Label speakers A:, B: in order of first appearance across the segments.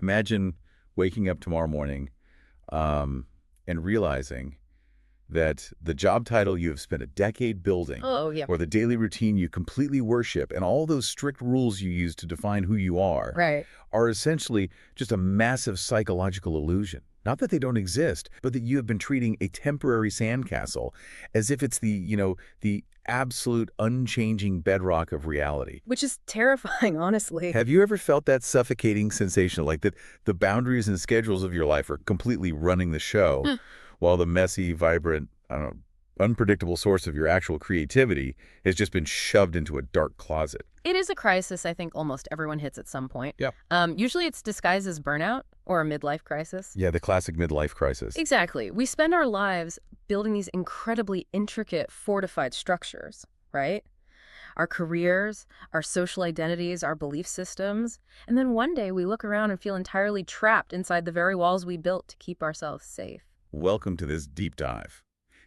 A: Imagine waking up tomorrow morning um, and realizing that the job title you have spent a decade building,
B: Oh, yeah.
A: or the daily routine you completely worship, and all those strict rules you use to define who you
B: Right.
A: are essentially just a massive psychological illusion. Not that they don't exist, but that you have been treating a temporary sandcastle as if it's the absolute unchanging bedrock of reality.
B: Which is terrifying, honestly.
A: Have you ever felt that suffocating sensation, like that the boundaries and schedules of your life are completely running the show,
B: Hmm.
A: while the messy, vibrant, I don't know, unpredictable source of your actual creativity has just been shoved into a dark closet?
B: It is a crisis I think almost everyone hits at some point.
A: Yep.
B: Usually it's disguised as burnout or a midlife crisis.
A: Yeah, the classic midlife crisis.
B: Exactly. We spend our lives building these incredibly intricate, fortified structures, right? Our careers, our social identities, our belief systems. And then one day we look around and feel entirely trapped inside the very walls we built to keep ourselves safe.
A: Welcome to this deep dive.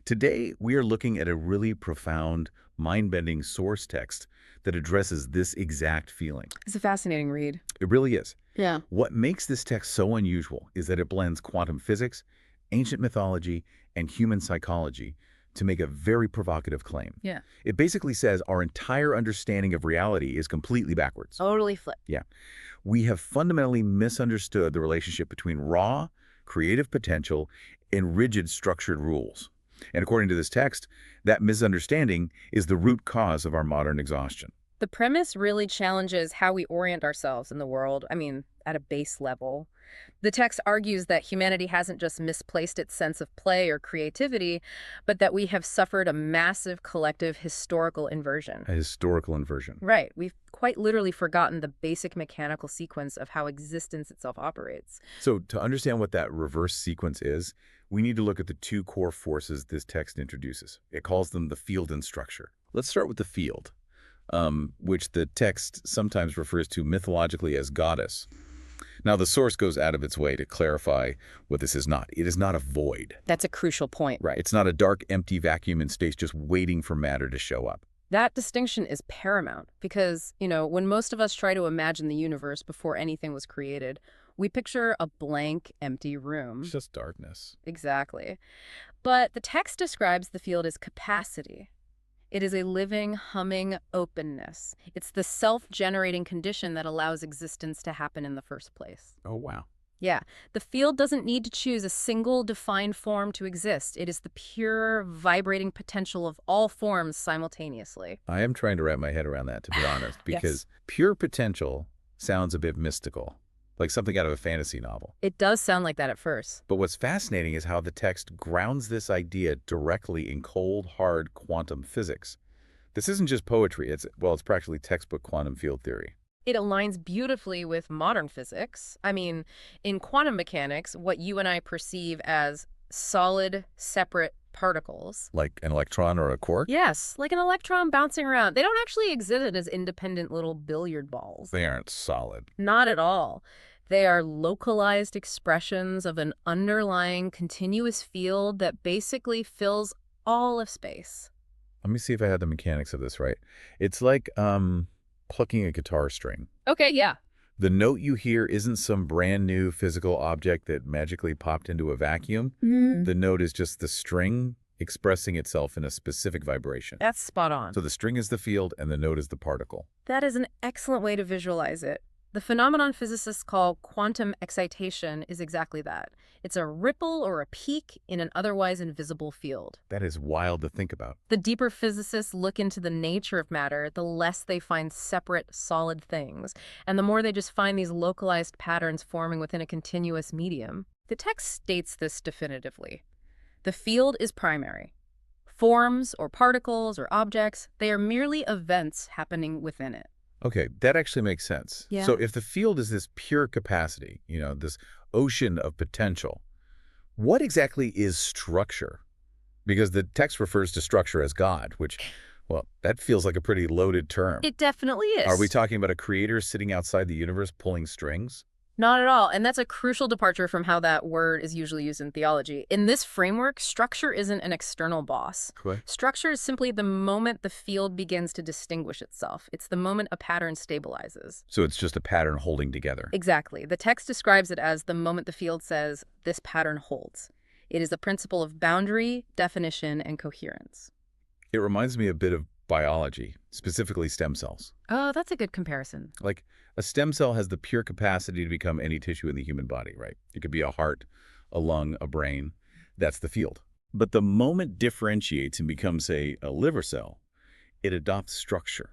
A: Today, we are looking at a really profound, mind-bending source text that addresses this exact feeling.
B: It's a fascinating read.
A: It really is.
B: Yeah.
A: What makes this text so unusual is that it blends quantum physics, ancient mythology, and human psychology to make a very provocative claim.
B: Yeah.
A: It basically says our entire understanding of reality is completely backwards.
B: Totally flip.
A: Yeah. We have fundamentally misunderstood the relationship between raw, creative potential and rigid, structured rules. And according to this text, that misunderstanding is the root cause of our modern exhaustion.
B: The premise really challenges how we orient ourselves in the world, at a base level. The text argues that humanity hasn't just misplaced its sense of play or creativity, but that we have suffered a massive collective historical inversion.
A: A historical inversion.
B: Right. We've quite literally forgotten the basic mechanical sequence of how existence itself operates.
A: So to understand what that reverse sequence is, we need to look at the two core forces this text introduces. It calls them the field and structure. Let's start with the field, which the text sometimes refers to mythologically as goddess. Now, the source goes out of its way to clarify what this is not. It is not a void.
B: That's a crucial point.
A: Right. It's not a dark, empty vacuum in space just waiting for matter to show up.
B: That distinction is paramount because, when most of us try to imagine the universe before anything was created, we picture a blank, empty room.
A: It's just darkness.
B: Exactly. But the text describes the field as capacity. It is a living, humming openness. It's the self-generating condition that allows existence to happen in the first place.
A: Oh, wow.
B: Yeah, the field doesn't need to choose a single defined form to exist. It is the pure, vibrating potential of all forms simultaneously.
A: I am trying to wrap my head around that, to be honest,
B: Yes.
A: because pure potential sounds a bit mystical, like something out of a fantasy novel.
B: It does sound like that at first.
A: But what's fascinating is how the text grounds this idea directly in cold, hard quantum physics. This isn't just poetry. It's practically textbook quantum field theory.
B: It aligns beautifully with modern physics. In quantum mechanics, what you and I perceive as solid, separate particles.
A: Like an electron or a quark?
B: Yes, like an electron bouncing around. They don't actually exist as independent little billiard balls.
A: They aren't solid.
B: Not at all. They are localized expressions of an underlying continuous field that basically fills all of space.
A: Let me see if I had the mechanics of this right. It's like plucking a guitar string.
B: Okay, yeah.
A: The note you hear isn't some brand new physical object that magically popped into a vacuum. The note is just the string expressing itself in a specific vibration.
B: That's spot on.
A: So the string is the field and the note is the particle.
B: That is an excellent way to visualize it. The phenomenon physicists call quantum excitation is exactly that. It's a ripple or a peak in an otherwise invisible field.
A: That is wild to think about.
B: The deeper physicists look into the nature of matter, the less they find separate, solid things, and the more they just find these localized patterns forming within a continuous medium. The text states this definitively. The field is primary. Forms or particles or objects, they are merely events happening within it.
A: Okay, that actually makes sense.
B: Yeah.
A: So if the field is this pure capacity, this ocean of potential, what exactly is structure? Because the text refers to structure as God, which, that feels like a pretty loaded term.
B: It definitely is.
A: Are we talking about a creator sitting outside the universe pulling strings?
B: Not at all. And that's a crucial departure from how that word is usually used in theology. In this framework, structure isn't an external boss.
A: Correct.
B: Structure is simply the moment the field begins to distinguish itself. It's the moment a pattern stabilizes.
A: So it's just a pattern holding together.
B: Exactly. The text describes it as the moment the field says, this pattern holds. It is the principle of boundary, definition, and coherence.
A: It reminds me a bit of biology, specifically stem cells.
B: Oh, that's a good comparison.
A: Like, a stem cell has the pure capacity to become any tissue in the human body, right? It could be a heart, a lung, a brain. That's the field. But the moment differentiates and becomes, say, a liver cell, it adopts structure.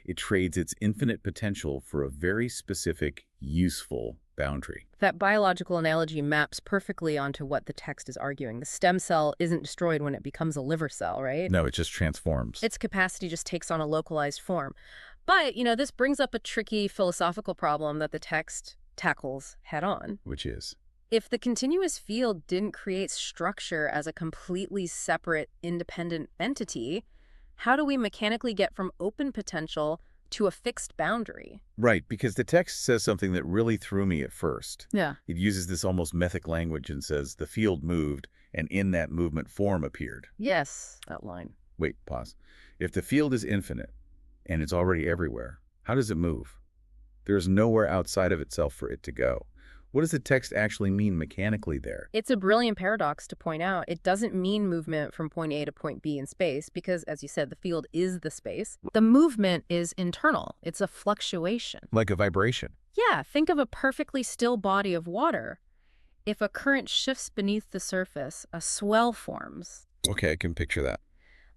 A: It trades its infinite potential for a very specific, useful boundary.
B: That biological analogy maps perfectly onto what the text is arguing. The stem cell isn't destroyed when it becomes a liver cell, right?
A: No, it just transforms.
B: Its capacity just takes on a localized form. But, this brings up a tricky philosophical problem that the text tackles head on.
A: Which is?
B: If the continuous field didn't create structure as a completely separate, independent entity, how do we mechanically get from open potential to a fixed boundary?
A: Right, because the text says something that really threw me at first.
B: Yeah.
A: It uses this almost mythic language and says the field moved, and in that movement form appeared.
B: Yes, that line.
A: Wait, pause. If the field is infinite, and it's already everywhere, how does it move? There's nowhere outside of itself for it to go. What does the text actually mean mechanically there?
B: It's a brilliant paradox to point out. It doesn't mean movement from point A to point B in space because, as you said, the field is the space. The movement is internal. It's a fluctuation.
A: Like a vibration.
B: Yeah, think of a perfectly still body of water. If a current shifts beneath the surface, a swell forms.
A: Okay, I can picture that.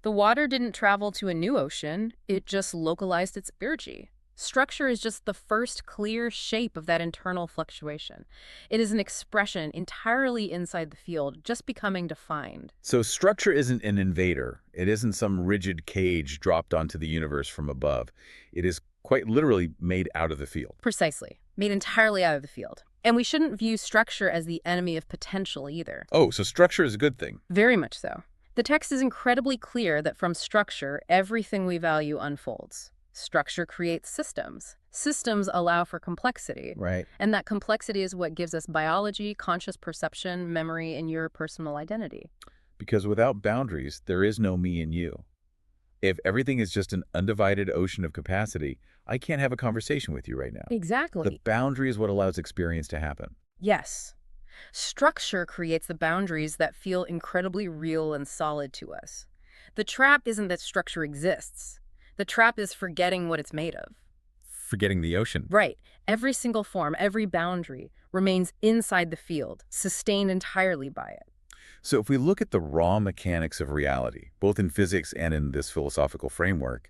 B: The water didn't travel to a new ocean. It just localized its energy. Structure is just the first clear shape of that internal fluctuation. It is an expression entirely inside the field, just becoming defined.
A: So structure isn't an invader. It isn't some rigid cage dropped onto the universe from above. It is quite literally made out of the field.
B: Precisely. Made entirely out of the field. And we shouldn't view structure as the enemy of potential either.
A: Oh, so structure is a good thing.
B: Very much so. The text is incredibly clear that from structure, everything we value unfolds. Structure creates systems. Systems allow for complexity.
A: Right.
B: And that complexity is what gives us biology, conscious perception, memory, and your personal identity.
A: Because without boundaries, there is no me and you. If everything is just an undivided ocean of capacity, I can't have a conversation with you right now.
B: Exactly.
A: The boundary is what allows experience to happen.
B: Yes. Structure creates the boundaries that feel incredibly real and solid to us. The trap isn't that structure exists. The trap is forgetting what it's made of.
A: Forgetting the ocean.
B: Right. Every single form, every boundary remains inside the field, sustained entirely by it.
A: So if we look at the raw mechanics of reality, both in physics and in this philosophical framework,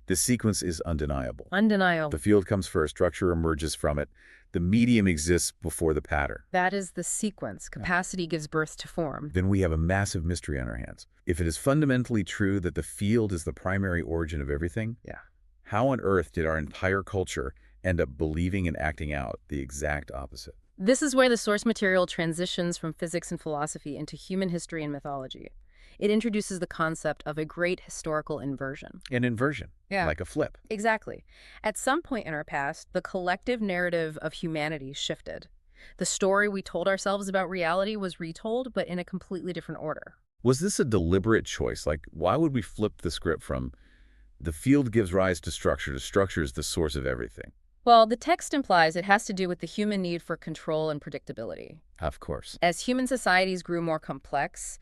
A: this sequence is undeniable.
B: Undeniable.
A: The field comes first, structure emerges from it, the medium exists before the pattern.
B: That is the sequence. Capacity gives birth to form.
A: Then we have a massive mystery on our hands. If it is fundamentally true that the field is the primary origin of everything, how on earth did our entire culture end up believing and acting out the exact opposite?
B: This is where the source material transitions from physics and philosophy into human history and mythology. It introduces the concept of a great historical inversion.
A: An inversion, like a flip.
B: Exactly. At some point in our past, the collective narrative of humanity shifted. The story we told ourselves about reality was retold, but in a completely different order.
A: Was this a deliberate choice? Like, why would we flip the script from the field gives rise to structure is the source of everything?
B: Well, the text implies it has to do with the human need for control and predictability.
A: Of course.
B: As human societies grew more complex,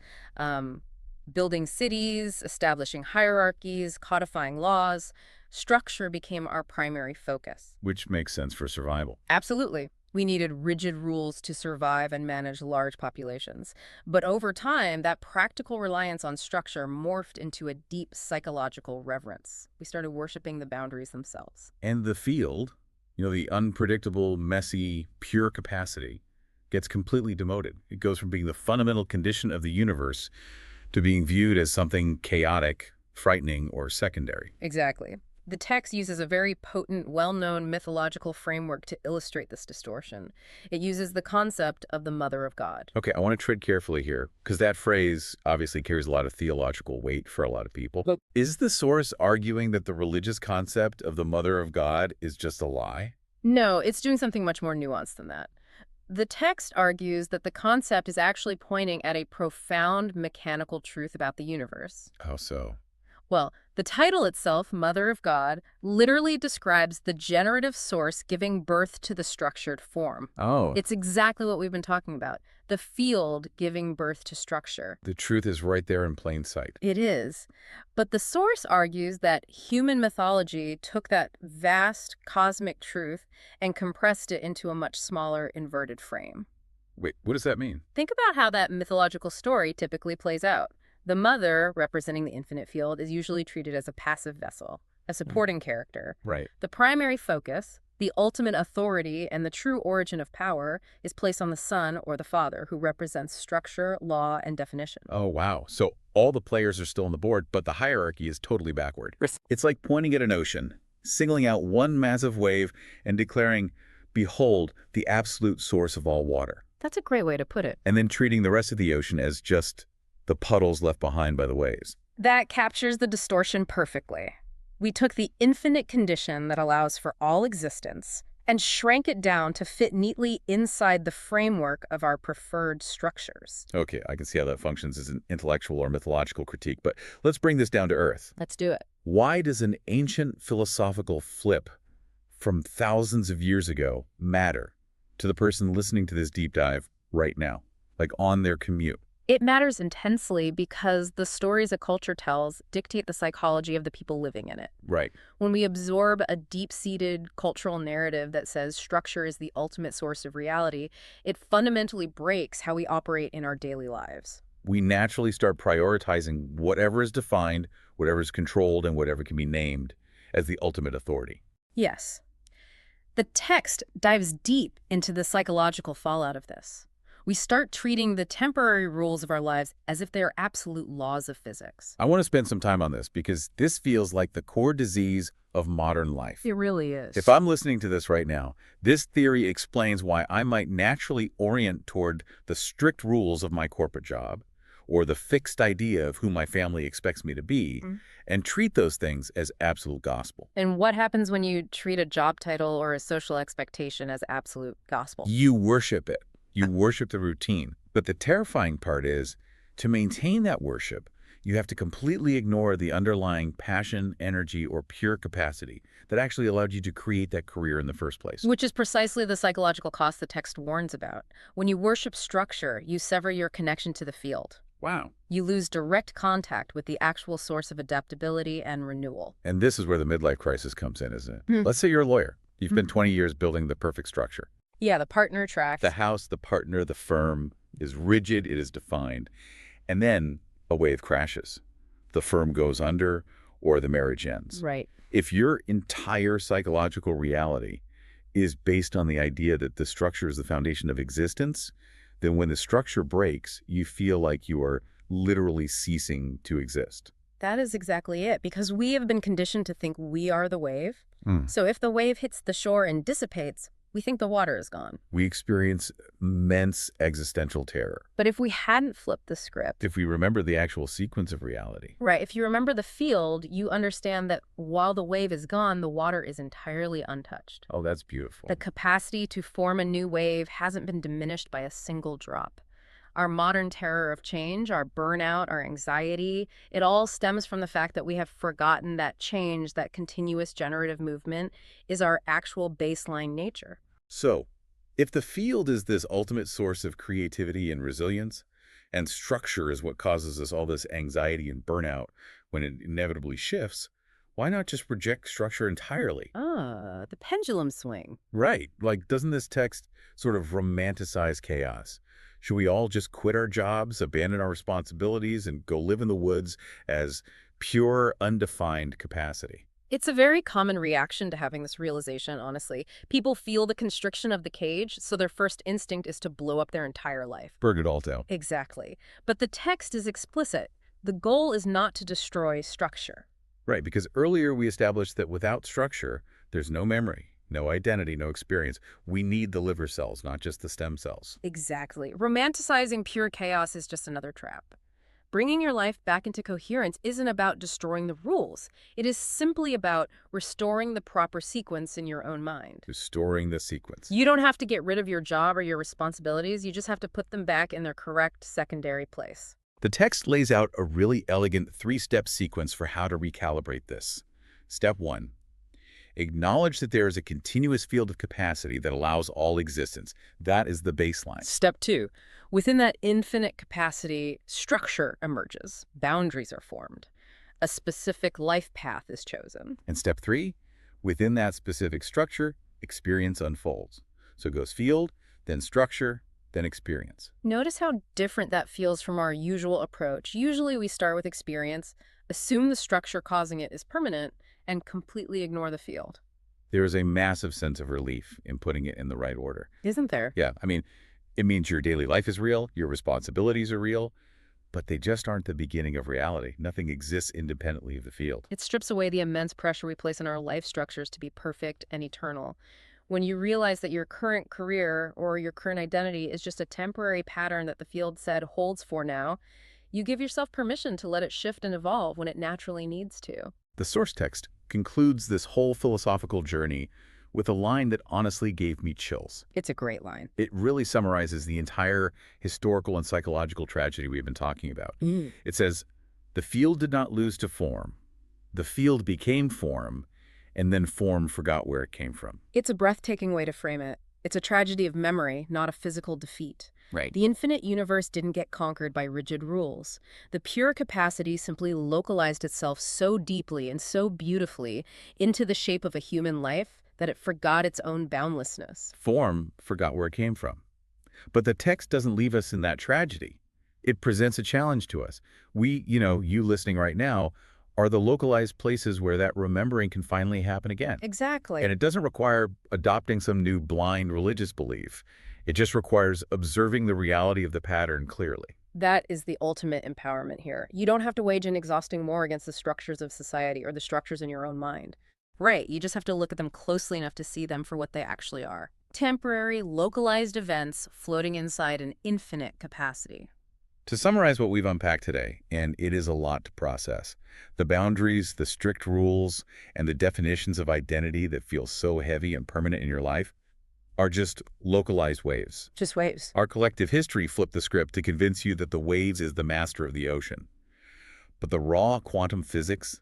B: building cities, establishing hierarchies, codifying laws, structure became our primary focus.
A: Which makes sense for survival.
B: Absolutely. We needed rigid rules to survive and manage large populations. But over time, that practical reliance on structure morphed into a deep psychological reverence. We started worshiping the boundaries themselves.
A: And the field, the unpredictable, messy, pure capacity, gets completely demoted. It goes from being the fundamental condition of the universe to being viewed as something chaotic, frightening, or secondary.
B: Exactly. The text uses a very potent, well-known mythological framework to illustrate this distortion. It uses the concept of the Mother of God.
A: Okay, I want to tread carefully here, because that phrase obviously carries a lot of theological weight for a lot of people. But is the source arguing that the religious concept of the Mother of God is just a lie?
B: No, it's doing something much more nuanced than that. The text argues that the concept is actually pointing at a profound mechanical truth about the universe.
A: How so?
B: Well, the title itself, Mother of God, literally describes the generative source giving birth to the structured form.
A: Oh,
B: It's exactly what we've been talking about, the field giving birth to structure.
A: the truth is right there in plain sight.
B: It is. But the source argues that human mythology took that vast cosmic truth and compressed it into a much smaller inverted frame.
A: Wait, what does that mean?
B: Think about how that mythological story typically plays out. The mother, representing the infinite field, is usually treated as a passive vessel, a supporting character.
A: Right.
B: The primary focus, the ultimate authority and the true origin of power, is placed on the son or the father, who represents structure, law, and definition.
A: Oh, wow. So all the players are still on the board, but the hierarchy is totally backward. It's like pointing at an ocean, singling out one massive wave and declaring, "Behold, the absolute source of all water,"
B: That's a great way to put it.
A: and then treating the rest of the ocean as just the puddles left behind by the waves.
B: That captures the distortion perfectly. We took the infinite condition that allows for all existence and shrank it down to fit neatly inside the framework of our preferred structures.
A: Okay, I can see how that functions as an intellectual or mythological critique, but let's bring this down to earth.
B: Let's do it.
A: Why does an ancient philosophical flip from thousands of years ago matter to the person listening to this deep dive right now, like on their commute?
B: It matters intensely because the stories a culture tells dictate the psychology of the people living in it.
A: Right.
B: When we absorb a deep-seated cultural narrative that says structure is the ultimate source of reality, it fundamentally breaks how we operate in our daily lives.
A: We naturally start prioritizing whatever is defined, whatever is controlled, and whatever can be named as the ultimate authority.
B: Yes. The text dives deep into the psychological fallout of this. We start treating the temporary rules of our lives as if they are absolute laws of physics.
A: I want to spend some time on this because this feels like the core disease of modern life.
B: It really is.
A: If I'm listening to this right now, this theory explains why I might naturally orient toward the strict rules of my corporate job or the fixed idea of who my family expects me to be and treat those things as absolute gospel.
B: And what happens when you treat a job title or a social expectation as absolute gospel?
A: You worship it. You worship the routine. But the terrifying part is, to maintain that worship, you have to completely ignore the underlying passion, energy, or pure capacity that actually allowed you to create that career in the first place.
B: Which is precisely the psychological cost the text warns about. When you worship structure, you sever your connection to the field.
A: Wow.
B: You lose direct contact with the actual source of adaptability and renewal.
A: And this is where the midlife crisis comes in, isn't it? Let's say you're a lawyer. You've been 20 years building the perfect structure.
B: Yeah, the partner track.
A: The house, the partner, the firm is rigid, it is defined. And then a wave crashes. The firm goes under or the marriage ends.
B: Right.
A: If your entire psychological reality is based on the idea that the structure is the foundation of existence, then when the structure breaks, you feel like you are literally ceasing to exist.
B: That is exactly it, because we have been conditioned to think we are the wave.
A: Hmm.
B: So if the wave hits the shore and dissipates, we think the water is gone.
A: We experience immense existential terror.
B: But if we hadn't flipped the script,
A: If we remember the actual sequence of reality.
B: right, if you remember the field, you understand that while the wave is gone, the water is entirely untouched.
A: Oh, that's beautiful.
B: The capacity to form a new wave hasn't been diminished by a single drop. Our modern terror of change, our burnout, our anxiety, it all stems from the fact that we have forgotten that change, that continuous generative movement, is our actual baseline nature.
A: So, if the field is this ultimate source of creativity and resilience, and structure is what causes us all this anxiety and burnout when it inevitably shifts, why not just reject structure entirely?
B: The pendulum swing.
A: Right. Like, doesn't this text sort of romanticize chaos? Should we all just quit our jobs, abandon our responsibilities, and go live in the woods as pure, undefined capacity?
B: It's a very common reaction to having this realization, honestly. People feel the constriction of the cage, so their first instinct is to blow up their entire life.
A: Burn it all down.
B: Exactly. But the text is explicit. The goal is not to destroy structure.
A: Right, because earlier we established that without structure, there's no memory, no identity, no experience. We need the liver cells, not just the stem cells.
B: Exactly. Romanticizing pure chaos is just another trap. Bringing your life back into coherence isn't about destroying the rules. It is simply about restoring the proper sequence in your own mind.
A: Restoring the sequence.
B: You don't have to get rid of your job or your responsibilities. You just have to put them back in their correct secondary place.
A: The text lays out a really elegant three-step sequence for how to recalibrate this. Step 1. Acknowledge that there is a continuous field of capacity that allows all existence. That is the baseline.
B: Step 2. Within that infinite capacity, structure emerges. Boundaries are formed. A specific life path is chosen.
A: And step 3, within that specific structure, experience unfolds. So it goes field, then structure, then experience.
B: Notice how different that feels from our usual approach. Usually we start with experience, assume the structure causing it is permanent, and completely ignore the field.
A: There is a massive sense of relief in putting it in the right order.
B: Isn't there?
A: Yeah, I mean, it means your daily life is real, your responsibilities are real, but they just aren't the beginning of reality. Nothing exists independently of the field.
B: It strips away the immense pressure we place on our life structures to be perfect and eternal. When you realize that your current career or your current identity is just a temporary pattern that the field said holds for now, you give yourself permission to let it shift and evolve when it naturally needs to.
A: The source text concludes this whole philosophical journey with a line that honestly gave me chills.
B: It's a great line.
A: It really summarizes the entire historical and psychological tragedy we've been talking about. It says, the field did not lose to form. The field became form, and then form forgot where it came from.
B: It's a breathtaking way to frame it. It's a tragedy of memory, not a physical defeat.
A: Right.
B: The infinite universe didn't get conquered by rigid rules. The pure capacity simply localized itself so deeply and so beautifully into the shape of a human life that it forgot its own boundlessness.
A: Form forgot where it came from. But the text doesn't leave us in that tragedy. It presents a challenge to us. We, you listening right now, are the localized places where that remembering can finally happen again.
B: Exactly.
A: And it doesn't require adopting some new blind religious belief. It just requires observing the reality of the pattern clearly.
B: That is the ultimate empowerment here. You don't have to wage an exhausting war against the structures of society or the structures in your own mind. Right, you just have to look at them closely enough to see them for what they actually are. Temporary, localized events floating inside an infinite capacity.
A: To summarize what we've unpacked today, and it is a lot to process, the boundaries, the strict rules, and the definitions of identity that feel so heavy and permanent in your life are just localized waves.
B: Just waves.
A: Our collective history flipped the script to convince you that the waves is the master of the ocean. But the raw quantum physics,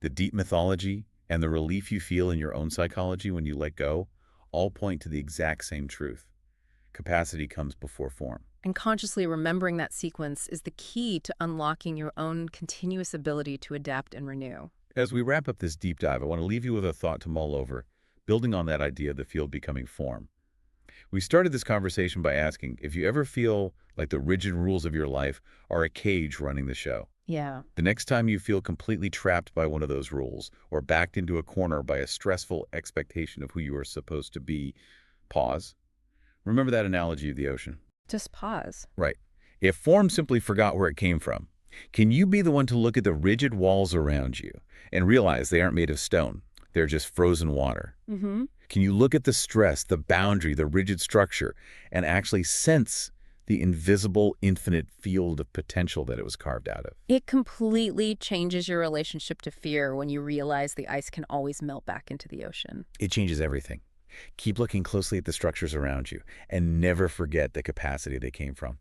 A: the deep mythology, and the relief you feel in your own psychology when you let go all point to the exact same truth. Capacity comes before form.
B: And consciously remembering that sequence is the key to unlocking your own continuous ability to adapt and renew.
A: As we wrap up this deep dive, I want to leave you with a thought to mull over, building on that idea of the field becoming form. We started this conversation by asking if you ever feel like the rigid rules of your life are a cage running the show.
B: Yeah.
A: The next time you feel completely trapped by one of those rules or backed into a corner by a stressful expectation of who you are supposed to be, pause. Remember that analogy of the ocean.
B: Just pause.
A: Right. If form simply forgot where it came from, can you be the one to look at the rigid walls around you and realize they aren't made of stone? They're just frozen water.
B: Mm-hmm.
A: Can you look at the stress, the boundary, the rigid structure, and actually sense the invisible, infinite field of potential that it was carved out of?
B: It completely changes your relationship to fear when you realize the ice can always melt back into the ocean.
A: It changes everything. Keep looking closely at the structures around you and never forget the capacity they came from.